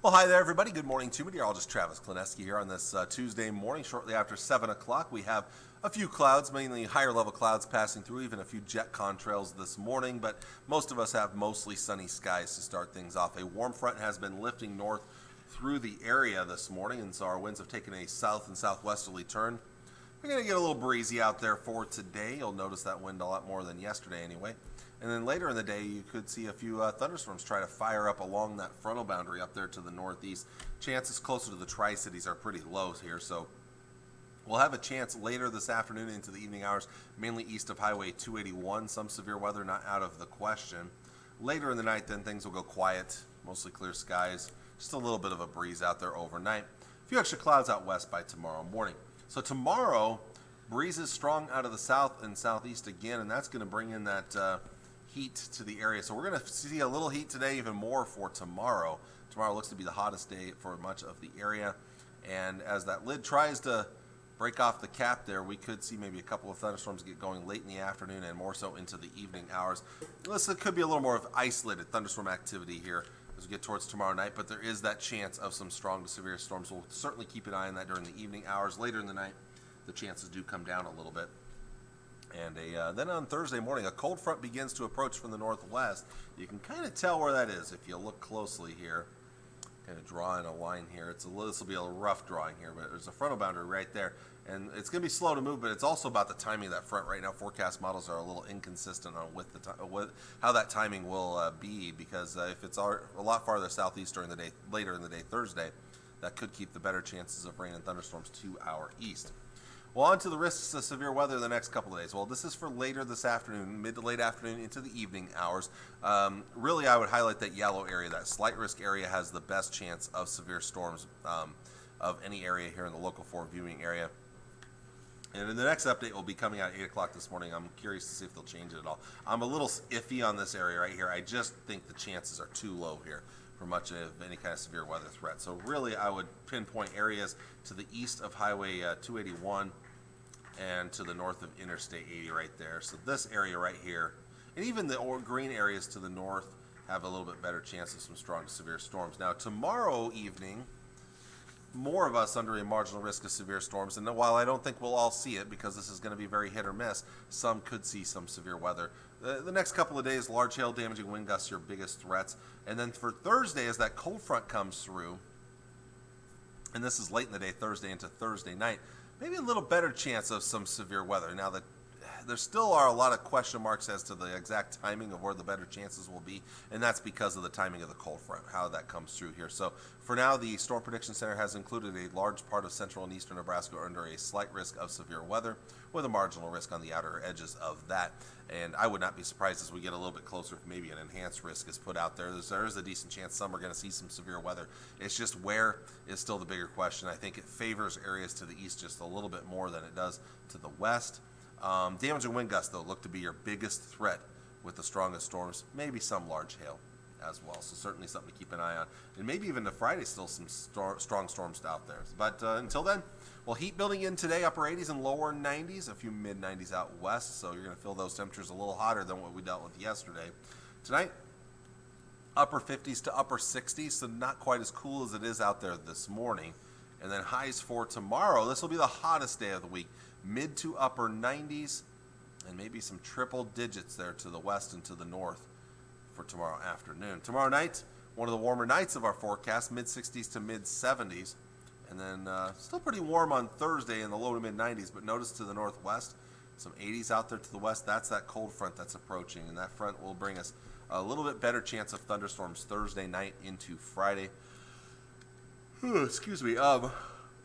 Well, hi there, everybody. Good morning to meteorologist Travis Klineski here on this Tuesday morning. Shortly after 7 o'clock, we have a few clouds, mainly higher level clouds passing through, even a few jet contrails this morning, but most of us have mostly sunny skies to start things off. A warm front has been lifting north through the area this morning, and so our winds have taken a south and southwesterly turn. We're going to get a little breezy out there for today. You'll notice that wind a lot more than yesterday anyway. And then later in the day, you could see a few thunderstorms try to fire up along that frontal boundary up there to the northeast. Chances closer to the Tri-Cities are pretty low here, so we'll have a chance later this afternoon into the evening hours, mainly east of Highway 281. Some severe weather not out of the question. Later in the night, then things will go quiet, mostly clear skies. Just a little bit of a breeze out there overnight. A few extra clouds out west by tomorrow morning. So tomorrow, breezes strong out of the south and southeast again, and that's going to bring in that heat to the area. So we're going to see a little heat today, even more for tomorrow. Tomorrow looks to be the hottest day for much of the area. And as that lid tries to break off the cap there, we could see maybe a couple of thunderstorms get going late in the afternoon and more so into the evening hours. This could be a little more of isolated thunderstorm activity here as we get towards tomorrow night, but there is that chance of some strong to severe storms. We'll certainly keep an eye on that during the evening hours. Later in the night, the chances do come down a little bit. And then on Thursday morning, a cold front begins to approach from the northwest. You can kind of tell where that is if you look closely here. Kind of drawing a line here. This will be a rough drawing here, but there's a frontal boundary right there. And it's going to be slow to move, but it's also about the timing of that front right now. Forecast models are a little inconsistent on how that timing will be, because if it's a lot farther southeast during the day, later in the day Thursday, that could keep the better chances of rain and thunderstorms to our east. Well, on to the risks of severe weather the next couple of days. Well, this is for later this afternoon, mid to late afternoon into the evening hours. Really, I would highlight that yellow area. That slight risk area has the best chance of severe storms of any area here in the local 4 viewing area. And in the next update will be coming out at 8 o'clock this morning. I'm curious to see if they'll change it at all. I'm a little iffy on this area right here. I just think the chances are too low here for much of any kind of severe weather threat. So really, I would pinpoint areas to the east of Highway 281 and to the north of Interstate 80 right there. So this area right here, and even the green areas to the north, have a little bit better chance of some strong to severe storms. Now tomorrow evening, more of us under a marginal risk of severe storms, and while I don't think we'll all see it because this is going to be very hit or miss, some could see some severe weather. The next couple of days, large hail, damaging wind gusts, your biggest threats. And then for Thursday, as that cold front comes through, and this is late in the day, Thursday into Thursday night, maybe a little better chance of some severe weather. Now, there still are a lot of question marks as to the exact timing of where the better chances will be, and that's because of the timing of the cold front, how that comes through here. So for now, the Storm Prediction Center has included a large part of central and eastern Nebraska under a slight risk of severe weather, with a marginal risk on the outer edges of that. And I would not be surprised as we get a little bit closer if maybe an enhanced risk is put out there. There is a decent chance some are going to see some severe weather. It's just where is still the bigger question. I think it favors areas to the east just a little bit more than it does to the west. Damaging wind gusts, though, look to be your biggest threat with the strongest storms. Maybe some large hail as well. So certainly something to keep an eye on. And maybe even to Friday, still some strong storms out there. But until then, well, heat building in today, upper 80s and lower 90s, a few mid 90s out west. So you're going to feel those temperatures a little hotter than what we dealt with yesterday. Tonight, upper 50s to upper 60s, so not quite as cool as it is out there this morning. And then highs for tomorrow. This will be the hottest day of the week. Mid to upper 90s and maybe some triple digits there to the west and to the north for tomorrow afternoon. Tomorrow night, one of the warmer nights of our forecast, mid 60s to mid 70s. And then still pretty warm on Thursday in the low to mid 90s, but notice to the northwest, some 80s out there to the west. That's that cold front that's approaching, and that front will bring us a little bit better chance of thunderstorms Thursday night into Friday. Excuse me.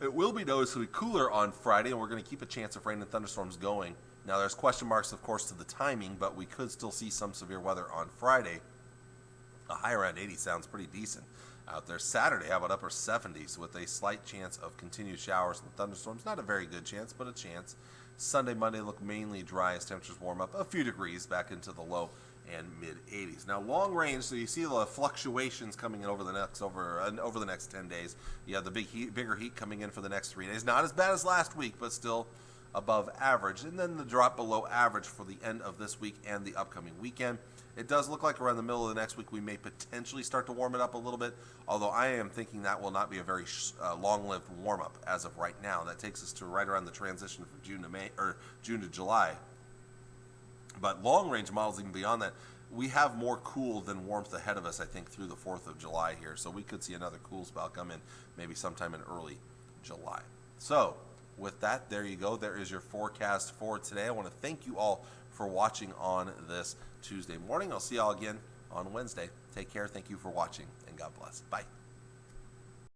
It will be noticeably cooler on Friday, and we're going to keep a chance of rain and thunderstorms going. Now, there's question marks, of course, to the timing, but we could still see some severe weather on Friday. A high around 80 sounds pretty decent out there. Saturday, how about upper 70s with a slight chance of continued showers and thunderstorms? Not a very good chance, but a chance. Sunday, Monday look mainly dry as temperatures warm up a few degrees back into the low and mid 80s. Now long range, so you see the fluctuations coming in over the next 10 days. You have the bigger heat coming in for the next 3 days. Not as bad as last week, but still above average, and then the drop below average for the end of this week and the upcoming weekend. It does look like around the middle of the next week we may potentially start to warm it up a little bit, although I am thinking that will not be a very long-lived warm-up as of right now. That takes us to right around the transition from June to May or June to July. But long-range models, even beyond that, we have more cool than warmth ahead of us, I think, through the 4th of July here. So we could see another cool spell come in maybe sometime in early July. So with that, there you go. There is your forecast for today. I want to thank you all for watching on this Tuesday morning. I'll see y'all again on Wednesday. Take care. Thank you for watching, and God bless. Bye.